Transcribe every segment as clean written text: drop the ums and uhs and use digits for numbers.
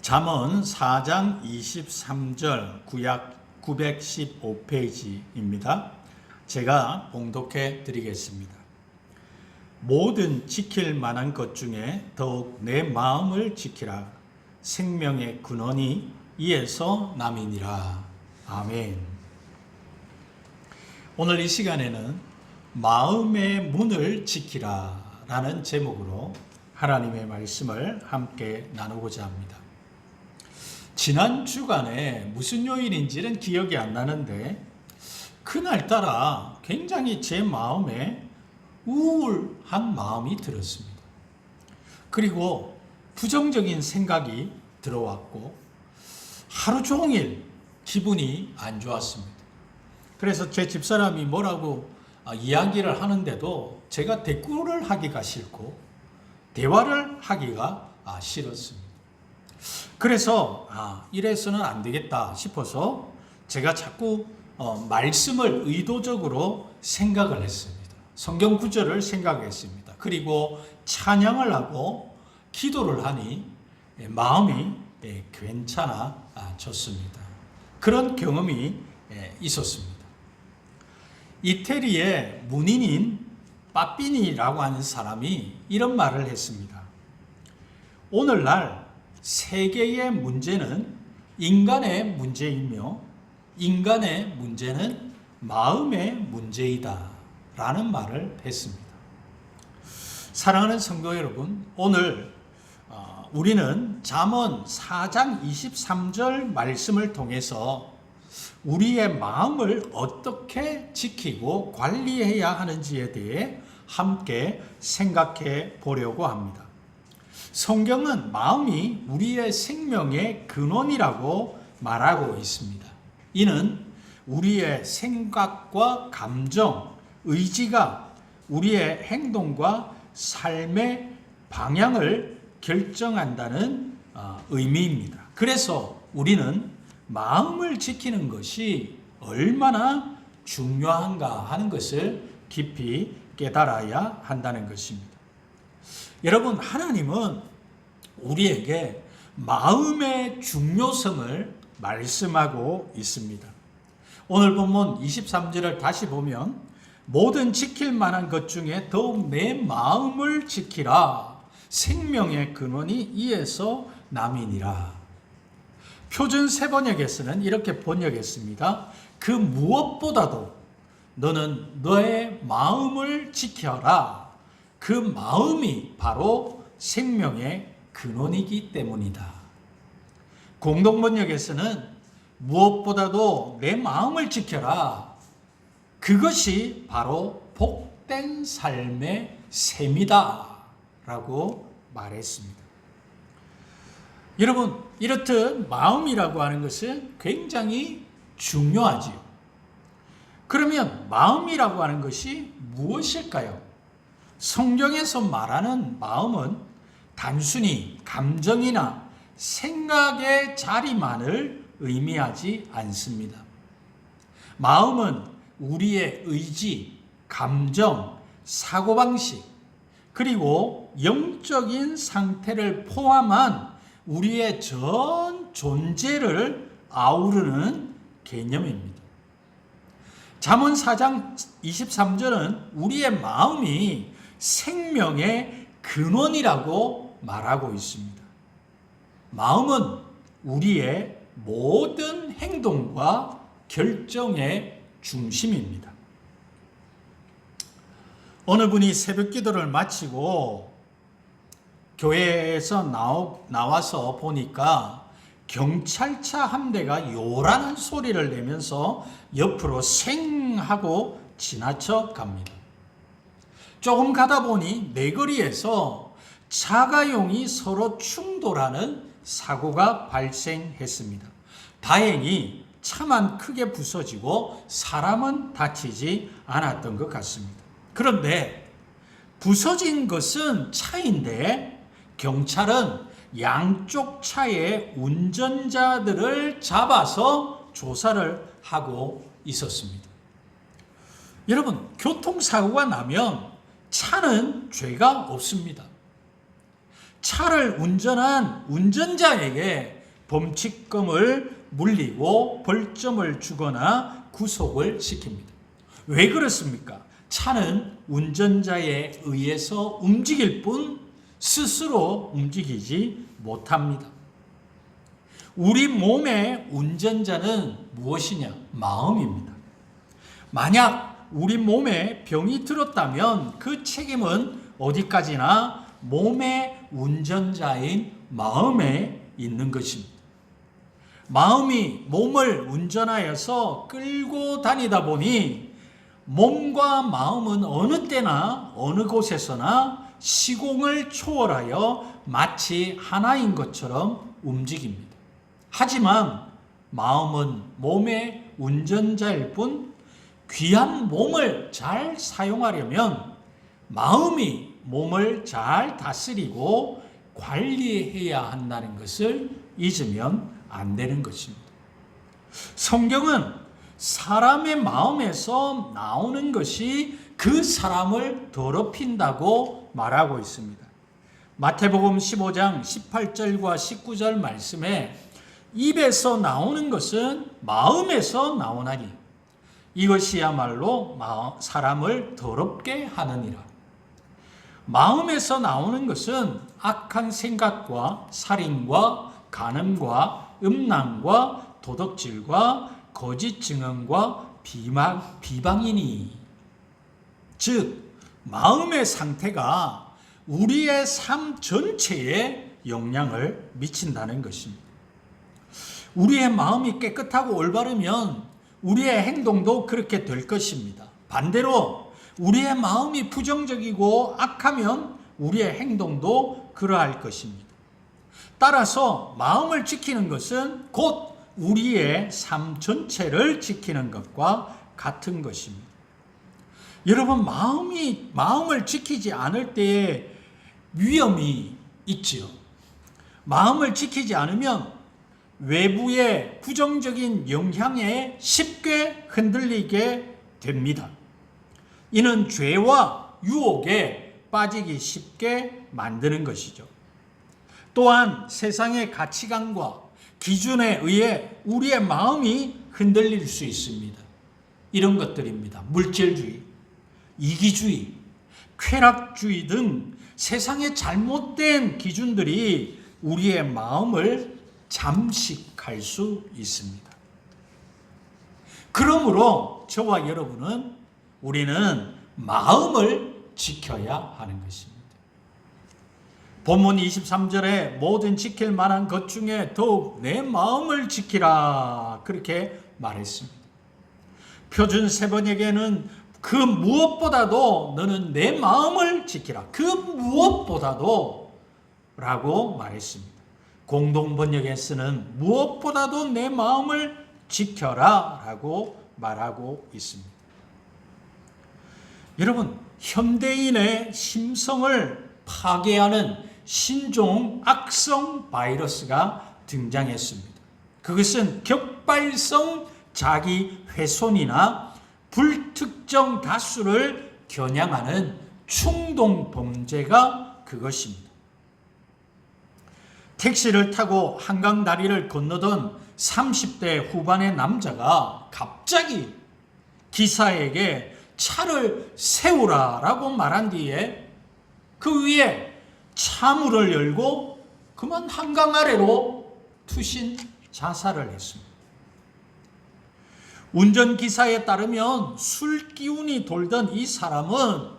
잠언 4장 23절 구약 915페이지입니다. 제가 봉독해 드리겠습니다. 모든 지킬 만한 것 중에 더욱 내 마음을 지키라. 생명의 근원이 이에서 남이니라. 아멘. 오늘 이 시간에는 마음의 문을 지키라 라는 제목으로 하나님의 말씀을 함께 나누고자 합니다. 지난 주간에 무슨 요일인지는 기억이 안 나는데 그날따라 굉장히 제 마음에 우울한 마음이 들었습니다. 그리고 부정적인 생각이 들어왔고 하루 종일 기분이 안 좋았습니다. 그래서 제 집사람이 뭐라고 이야기를 하는데도 제가 대꾸를 하기가 싫고 대화를 하기가 싫었습니다. 그래서 이래서는 안 되겠다 싶어서 제가 자꾸 말씀을 의도적으로 생각을 했습니다. 성경 구절을 생각했습니다. 그리고 찬양을 하고 기도를 하니 마음이 괜찮아졌습니다. 그런 경험이 있었습니다. 이태리의 문인인 빠삐니라고 하는 사람이 이런 말을 했습니다. 오늘날 세계의 문제는 인간의 문제이며 인간의 문제는 마음의 문제이다 라는 말을 했습니다. 사랑하는 성도 여러분, 오늘 우리는 잠언 4장 23절 말씀을 통해서 우리의 마음을 어떻게 지키고 관리해야 하는지에 대해 함께 생각해 보려고 합니다. 성경은 마음이 우리의 생명의 근원이라고 말하고 있습니다. 이는 우리의 생각과 감정, 의지가 우리의 행동과 삶의 방향을 결정한다는 의미입니다. 그래서 우리는 마음을 지키는 것이 얼마나 중요한가 하는 것을 깊이 깨달아야 한다는 것입니다. 여러분, 하나님은 우리에게 마음의 중요성을 말씀하고 있습니다. 오늘 본문 23절을 다시 보면 모든 지킬 만한 것 중에 더욱 내 마음을 지키라. 생명의 근원이 이에서 남이니라. 표준 세번역에서는 이렇게 번역했습니다. 그 무엇보다도 너는 너의 마음을 지켜라. 그 마음이 바로 생명의 근원이기 때문이다. 공동번역에서는 무엇보다도 내 마음을 지켜라. 그것이 바로 복된 삶의 셈이다 라고 말했습니다. 여러분, 이렇듯 마음이라고 하는 것은 굉장히 중요하지요. 그러면 마음이라고 하는 것이 무엇일까요? 성경에서 말하는 마음은 단순히 감정이나 생각의 자리만을 의미하지 않습니다. 마음은 우리의 의지, 감정, 사고방식, 그리고 영적인 상태를 포함한 우리의 전 존재를 아우르는 개념입니다. 잠언 4장 23절은 우리의 마음이 생명의 근원이라고 말하고 있습니다. 마음은 우리의 모든 행동과 결정의 중심입니다. 어느 분이 새벽 기도를 마치고 교회에서 나와서 보니까 경찰차 한 대가 요란한 소리를 내면서 옆으로 생 하고 지나쳐 갑니다. 조금 가다 보니 내거리에서 자가용이 서로 충돌하는 사고가 발생했습니다. 다행히 차만 크게 부서지고 사람은 다치지 않았던 것 같습니다. 그런데 부서진 것은 차인데 경찰은 양쪽 차의 운전자들을 잡아서 조사를 하고 있었습니다. 여러분, 교통사고가 나면 차는 죄가 없습니다. 차를 운전한 운전자에게 범칙금을 물리고 벌점을 주거나 구속을 시킵니다. 왜 그렇습니까? 차는 운전자에 의해서 움직일 뿐 스스로 움직이지 못합니다. 우리 몸의 운전자는 무엇이냐? 마음입니다. 만약 우리 몸에 병이 들었다면 그 책임은 어디까지나 몸의 운전자인 마음에 있는 것입니다. 마음이 몸을 운전하여서 끌고 다니다 보니 몸과 마음은 어느 때나 어느 곳에서나 시공을 초월하여 마치 하나인 것처럼 움직입니다. 하지만 마음은 몸의 운전자일 뿐 귀한 몸을 잘 사용하려면 마음이 몸을 잘 다스리고 관리해야 한다는 것을 잊으면 안 되는 것입니다. 성경은 사람의 마음에서 나오는 것이 그 사람을 더럽힌다고 말하고 있습니다. 마태복음 15장 18절과 19절 말씀에 입에서 나오는 것은 마음에서 나오나니 이것이야말로 사람을 더럽게 하느니라. 마음에서 나오는 것은 악한 생각과 살인과 간음과 음란과 도덕질과 거짓 증언과 비방이니, 즉 마음의 상태가 우리의 삶 전체에 영향을 미친다는 것입니다. 우리의 마음이 깨끗하고 올바르면 우리의 행동도 그렇게 될 것입니다. 반대로 우리의 마음이 부정적이고 악하면 우리의 행동도 그러할 것입니다. 따라서 마음을 지키는 것은 곧 우리의 삶 전체를 지키는 것과 같은 것입니다. 여러분, 마음을 지키지 않을 때에 위험이 있지요. 마음을 지키지 않으면 외부의 부정적인 영향에 쉽게 흔들리게 됩니다. 이는 죄와 유혹에 빠지기 쉽게 만드는 것이죠. 또한 세상의 가치관과 기준에 의해 우리의 마음이 흔들릴 수 있습니다. 이런 것들입니다. 물질주의, 이기주의, 쾌락주의 등 세상의 잘못된 기준들이 우리의 마음을 잠식할 수 있습니다. 그러므로 저와 여러분은 우리는 마음을 지켜야 하는 것입니다. 본문 23절에 모든 지킬 만한 것 중에 더욱 내 마음을 지키라 그렇게 말했습니다. 표준 세번역에는 그 무엇보다도 너는 내 마음을 지키라, 그 무엇보다도 라고 말했습니다. 공동번역에 쓰는 무엇보다도 내 마음을 지켜라 라고 말하고 있습니다. 여러분, 현대인의 심성을 파괴하는 신종 악성 바이러스가 등장했습니다. 그것은 격발성 자기 훼손이나 불특정 다수를 겨냥하는 충동 범죄가 그것입니다. 택시를 타고 한강 다리를 건너던 30대 후반의 남자가 갑자기 기사에게 차를 세우라라고 말한 뒤에 그 위에 차문을 열고 그만 한강 아래로 투신 자살을 했습니다. 운전기사에 따르면 술 기운이 돌던 이 사람은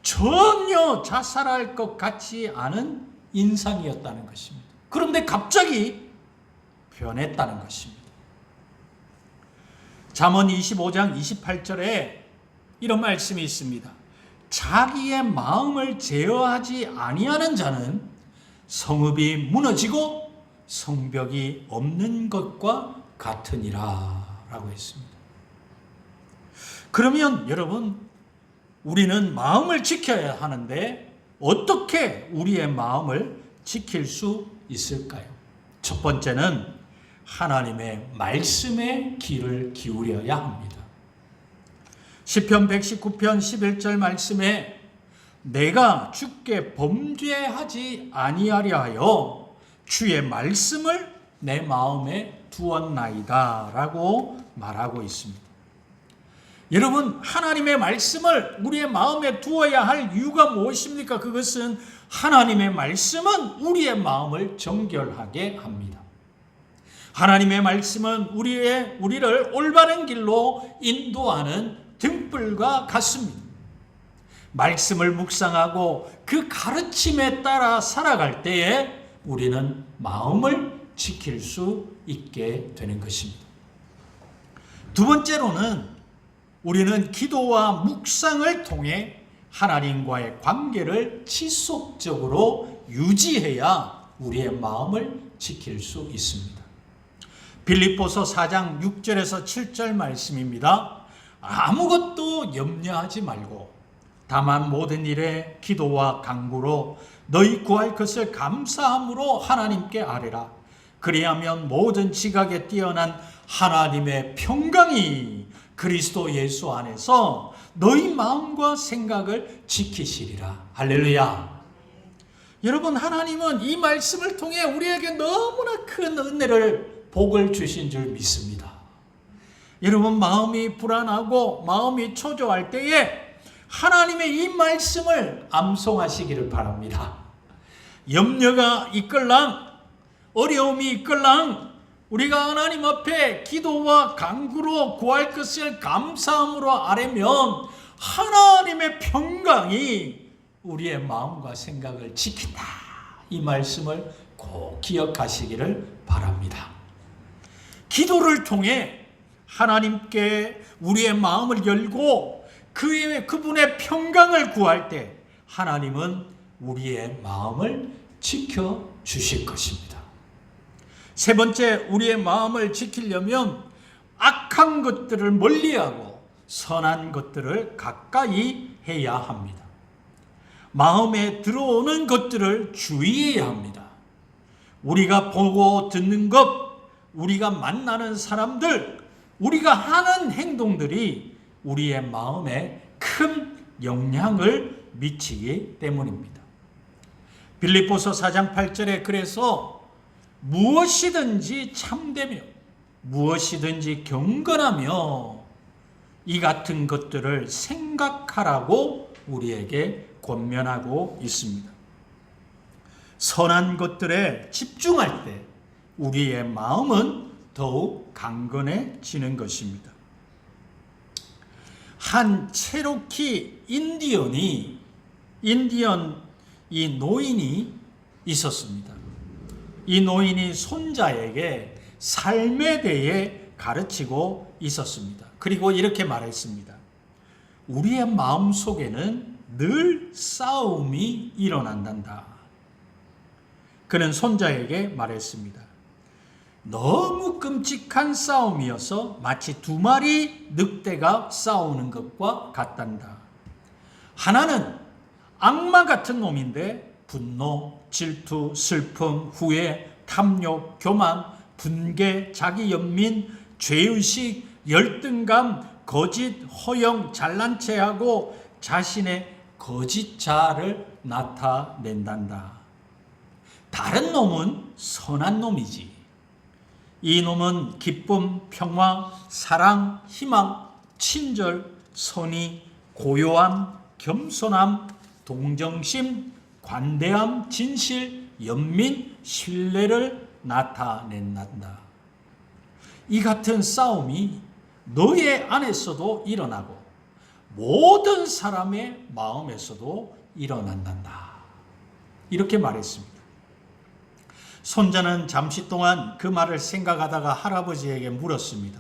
전혀 자살할 것 같지 않은 인상이었다는 것입니다. 그런데 갑자기 변했다는 것입니다. 잠언 25장 28절에 이런 말씀이 있습니다. 자기의 마음을 제어하지 아니하는 자는 성읍이 무너지고 성벽이 없는 것과 같으니라 라고 했습니다. 그러면 여러분, 우리는 마음을 지켜야 하는데 어떻게 우리의 마음을 지킬 수 있을까요? 첫 번째는 하나님의 말씀에 귀를 기울여야 합니다. 시편 119편 11절 말씀에 내가 주께 범죄하지 아니하려 하여 주의 말씀을 내 마음에 두었나이다 라고 말하고 있습니다. 여러분, 하나님의 말씀을 우리의 마음에 두어야 할 이유가 무엇입니까? 그것은 하나님의 말씀은 우리의 마음을 정결하게 합니다. 하나님의 말씀은 우리를 올바른 길로 인도하는 등불과 같습니다. 말씀을 묵상하고 그 가르침에 따라 살아갈 때에 우리는 마음을 지킬 수 있게 되는 것입니다. 두 번째로는 우리는 기도와 묵상을 통해 하나님과의 관계를 지속적으로 유지해야 우리의 마음을 지킬 수 있습니다. 빌립보서 4장 6절에서 7절 말씀입니다. 아무것도 염려하지 말고 다만 모든 일에 기도와 간구로 너희 구할 것을 감사함으로 하나님께 아뢰라. 그리하면 모든 지각에 뛰어난 하나님의 평강이 그리스도 예수 안에서 너희 마음과 생각을 지키시리라. 할렐루야. 여러분, 하나님은 이 말씀을 통해 우리에게 너무나 큰 은혜를, 복을 주신 줄 믿습니다. 여러분, 마음이 불안하고 마음이 초조할 때에 하나님의 이 말씀을 암송하시기를 바랍니다. 염려가 있걸랑, 어려움이 있걸랑 우리가 하나님 앞에 기도와 간구로 구할 것을 감사함으로 아뢰면 하나님의 평강이 우리의 마음과 생각을 지킨다. 이 말씀을 꼭 기억하시기를 바랍니다. 기도를 통해 하나님께 우리의 마음을 열고 그분의 평강을 구할 때 하나님은 우리의 마음을 지켜주실 것입니다. 세 번째, 우리의 마음을 지키려면 악한 것들을 멀리하고 선한 것들을 가까이 해야 합니다. 마음에 들어오는 것들을 주의해야 합니다. 우리가 보고 듣는 것, 우리가 만나는 사람들, 우리가 하는 행동들이 우리의 마음에 큰 영향을 미치기 때문입니다. 빌립보서 4장 8절에 그래서 무엇이든지 참되며 무엇이든지 경건하며 이 같은 것들을 생각하라고 우리에게 권면하고 있습니다. 선한 것들에 집중할 때 우리의 마음은 더욱 강건해지는 것입니다. 한 체로키 인디언이 노인이 있었습니다. 이 노인이 손자에게 삶에 대해 가르치고 있었습니다. 그리고 이렇게 말했습니다. 우리의 마음 속에는 늘 싸움이 일어난단다. 그는 손자에게 말했습니다. 너무 끔찍한 싸움이어서 마치 두 마리 늑대가 싸우는 것과 같단다. 하나는 악마 같은 놈인데 분노, 질투, 슬픔, 후회, 탐욕, 교만, 분개, 자기연민, 죄의식, 열등감, 거짓, 허영, 잘난 체하고 자신의 거짓 자아를 나타낸단다. 다른 놈은 선한 놈이지. 이 놈은 기쁨, 평화, 사랑, 희망, 친절, 선의, 고요함, 겸손함, 동정심, 관대함, 진실, 연민, 신뢰를 나타낸다. 이 같은 싸움이 너의 안에서도 일어나고 모든 사람의 마음에서도 일어난다. 이렇게 말했습니다. 손자는 잠시 동안 그 말을 생각하다가 할아버지에게 물었습니다.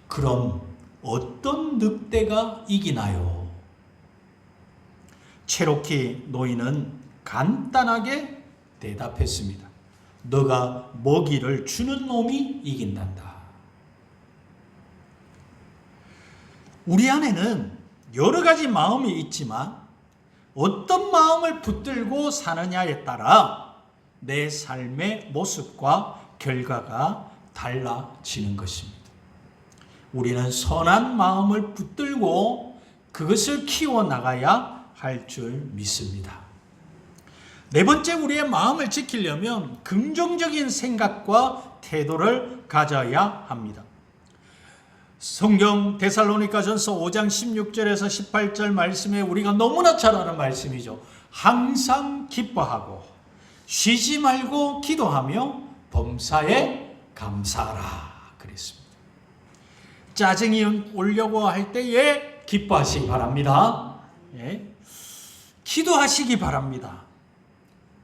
그럼 어떤 늑대가 이기나요? 체로키 노인은 간단하게 대답했습니다. 너가 먹이를 주는 놈이 이긴단다. 우리 안에는 여러 가지 마음이 있지만 어떤 마음을 붙들고 사느냐에 따라 내 삶의 모습과 결과가 달라지는 것입니다. 우리는 선한 마음을 붙들고 그것을 키워나가야 할 줄 믿습니다. 네 번째, 우리의 마음을 지키려면 긍정적인 생각과 태도를 가져야 합니다. 성경 데살로니가전서 5장 16절에서 18절 말씀에 우리가 너무나 잘 아는 말씀이죠. 항상 기뻐하고 쉬지 말고 기도하며 범사에 감사하라 그랬습니다. 짜증이 오려고 할 때에 기뻐하시기 바랍니다. 예? 기도하시기 바랍니다.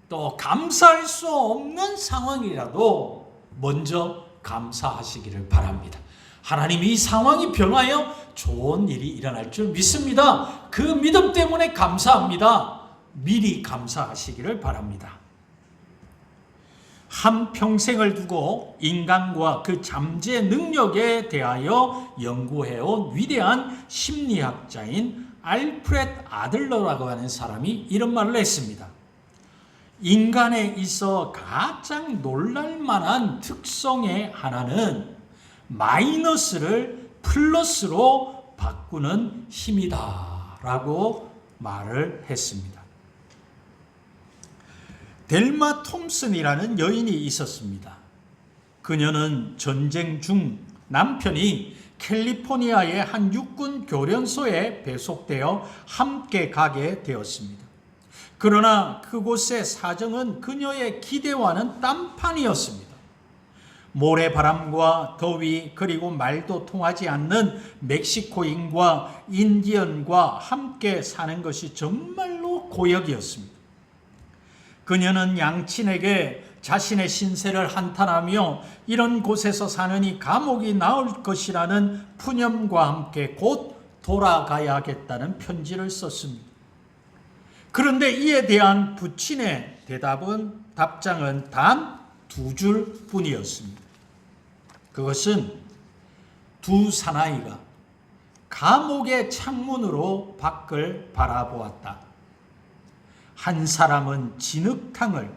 또 감사할 수 없는 상황이라도 먼저 감사하시기를 바랍니다. 하나님이 이 상황이 변하여 좋은 일이 일어날 줄 믿습니다. 그 믿음 때문에 감사합니다. 미리 감사하시기를 바랍니다. 한 평생을 두고 인간과 그 잠재 능력에 대하여 연구해온 위대한 심리학자인 알프레드 아들러라고 하는 사람이 이런 말을 했습니다. 인간에 있어 가장 놀랄만한 특성의 하나는 마이너스를 플러스로 바꾸는 힘이다 라고 말을 했습니다. 델마 톰슨이라는 여인이 있었습니다. 그녀는 전쟁 중 남편이 캘리포니아의 한 육군 교련소에 배속되어 함께 가게 되었습니다. 그러나 그곳의 사정은 그녀의 기대와는 딴판이었습니다. 모래바람과 더위 그리고 말도 통하지 않는 멕시코인과 인디언과 함께 사는 것이 정말로 고역이었습니다. 그녀는 양친에게 자신의 신세를 한탄하며 이런 곳에서 사느니 감옥이 나올 것이라는 푸념과 함께 곧 돌아가야겠다는 편지를 썼습니다. 그런데 이에 대한 부친의 답장은 단 2줄 뿐이었습니다. 그것은 두 사나이가 감옥의 창문으로 밖을 바라보았다. 한 사람은 진흙탕을,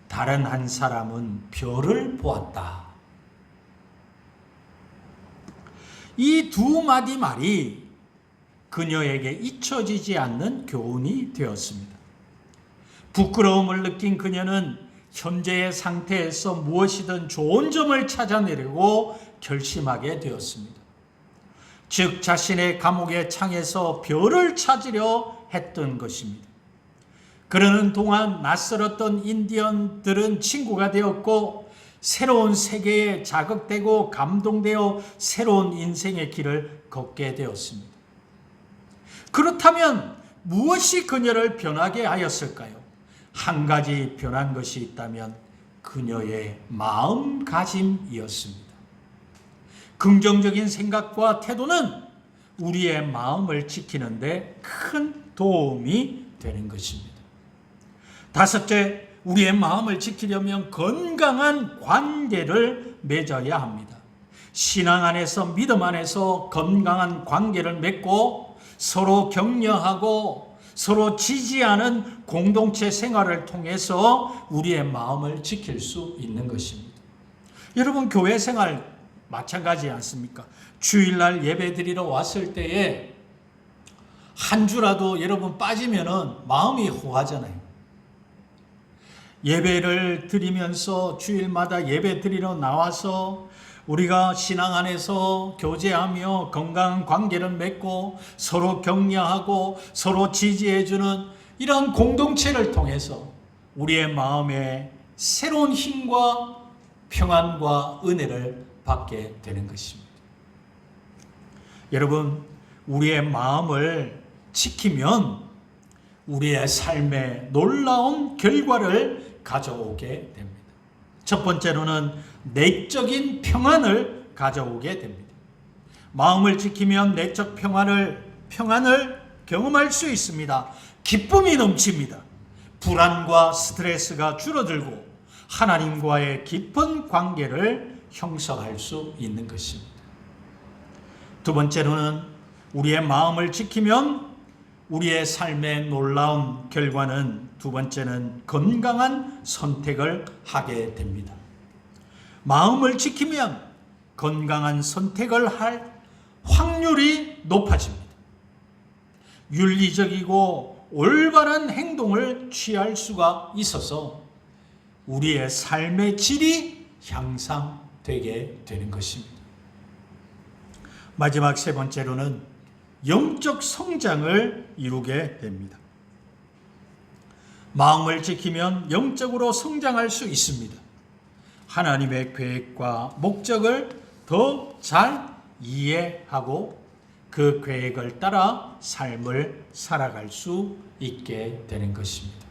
다른 한 사람은 별을 보았다. 이 두 마디 말이 그녀에게 잊혀지지 않는 교훈이 되었습니다. 부끄러움을 느낀 그녀는 현재의 상태에서 무엇이든 좋은 점을 찾아내려고 결심하게 되었습니다. 즉 자신의 감옥의 창에서 별을 찾으려 했던 것입니다. 그러는 동안 낯설었던 인디언들은 친구가 되었고 새로운 세계에 자극되고 감동되어 새로운 인생의 길을 걷게 되었습니다. 그렇다면 무엇이 그녀를 변하게 하였을까요? 한 가지 변한 것이 있다면 그녀의 마음가짐이었습니다. 긍정적인 생각과 태도는 우리의 마음을 지키는데 큰 도움이 되는 것입니다. 다섯째, 우리의 마음을 지키려면 건강한 관계를 맺어야 합니다. 신앙 안에서, 믿음 안에서 건강한 관계를 맺고 서로 격려하고 서로 지지하는 공동체 생활을 통해서 우리의 마음을 지킬 수 있는 것입니다. 여러분, 교회 생활 마찬가지 않습니까? 주일날 예배 드리러 왔을 때에 한 주라도 여러분 빠지면은 마음이 허하잖아요. 예배를 드리면서 주일마다 예배 드리러 나와서 우리가 신앙 안에서 교제하며 건강한 관계를 맺고 서로 격려하고 서로 지지해주는 이런 공동체를 통해서 우리의 마음에 새로운 힘과 평안과 은혜를 받게 되는 것입니다. 여러분, 우리의 마음을 지키면 우리의 삶에 놀라운 결과를 가져오게 됩니다. 첫 번째로는 내적인 평안을 가져오게 됩니다. 마음을 지키면 내적 평안을 경험할 수 있습니다. 기쁨이 넘칩니다. 불안과 스트레스가 줄어들고 하나님과의 깊은 관계를 형성할 수 있는 것입니다. 두 번째로는 우리의 마음을 지키면 우리의 삶의 놀라운 결과는 두 번째는 건강한 선택을 하게 됩니다. 마음을 지키면 건강한 선택을 할 확률이 높아집니다. 윤리적이고 올바른 행동을 취할 수가 있어서 우리의 삶의 질이 향상되게 되는 것입니다. 마지막 세 번째로는 영적 성장을 이루게 됩니다. 마음을 지키면 영적으로 성장할 수 있습니다. 하나님의 계획과 목적을 더 잘 이해하고 그 계획을 따라 삶을 살아갈 수 있게 되는 것입니다.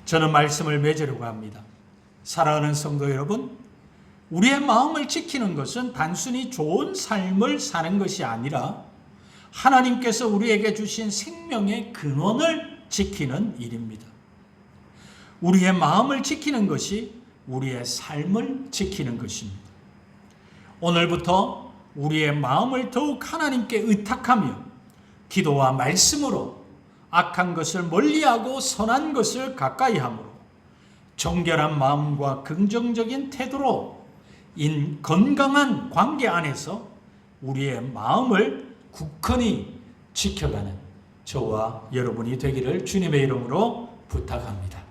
저는 말씀을 맺으려고 합니다. 사랑하는 성도 여러분, 우리의 마음을 지키는 것은 단순히 좋은 삶을 사는 것이 아니라 하나님께서 우리에게 주신 생명의 근원을 지키는 일입니다. 우리의 마음을 지키는 것이 우리의 삶을 지키는 것입니다. 오늘부터 우리의 마음을 더욱 하나님께 의탁하며 기도와 말씀으로 악한 것을 멀리하고 선한 것을 가까이함으로 정결한 마음과 긍정적인 태도로 건강한 관계 안에서 우리의 마음을 굳건히 지켜가는 저와 여러분이 되기를 주님의 이름으로 부탁합니다.